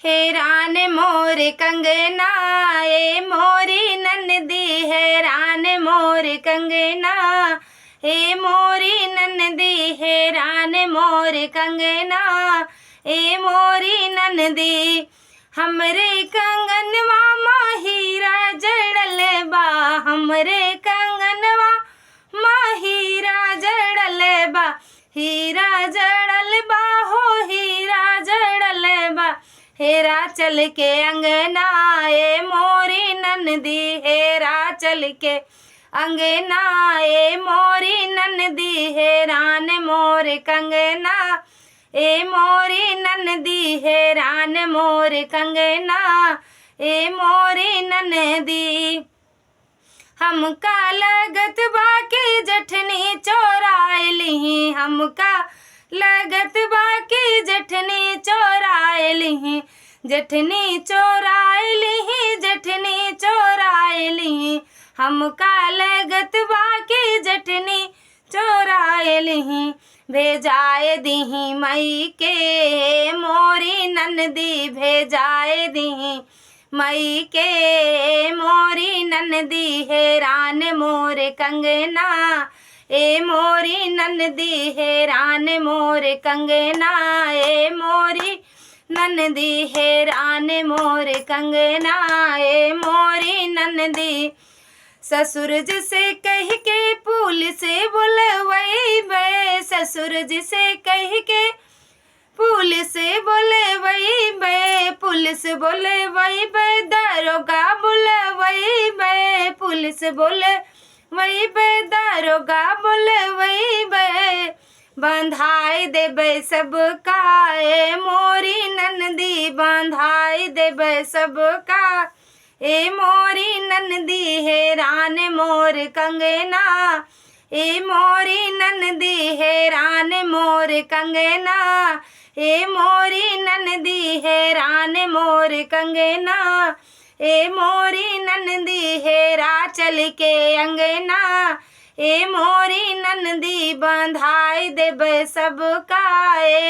हैरान मोर कंगना ए मोरी ननदी, हैरान मोर कंगना ए मोरी ननदी, हैरान मोर कंगना ए मोरी ननदी। हमरे कंगनवा माँ हीरा जड़ल बा, हमरे कंगनवा माँ हीरा जड़ल बा, हीरा जड़ल बा हो हीरा जड़ल बा। हेरा चल के अंगना ए मोरी ननदी, हेरा चल के अंगना ए मोरी ननदी, हैरान मोर कंगना ए मोरी ननदी, हैरान मोर कंगना ए मोरी ननदी। हमका लगत बाकी जठनी चोराइली, हमका लगत बाकी जठनी चोराइली, जठनी चोराइली, जठनी चोराइली। हमका लगत बाकी जठनी चोराइली। भेजाए दीही मई के मोरी ननदी, भेजाए दीही मई के मोरी ननदी, हैरान मोर कंगना ए मोरी ननदी, हैरान मोर कंगना ए मोरी ननदी, हैरान मोर कंगना ए मोरी ननदी। ससुर जी से कह के पुलिस बुलवैबे, ससुर जी से कह के पुलिस बुलवैबे, पुलिस बुलवैबे, दरोगा बुलवैबे, पुलिस बुलवैबे, दरोगा बुलवैबे। बंधाई देबे सबका ए मोरी ननदी, बंधाई देबे सबका ए मोरी ननदी, हैरान मोर कंगना ए मोरी ननदी, हैरान मोर कंगना ए मोरी ननदी, हैरान मोर कंगना ए मोरी ननदी। हेरा चल के अंगना ए मोरी ननदी, बंधाई देबे सबका ए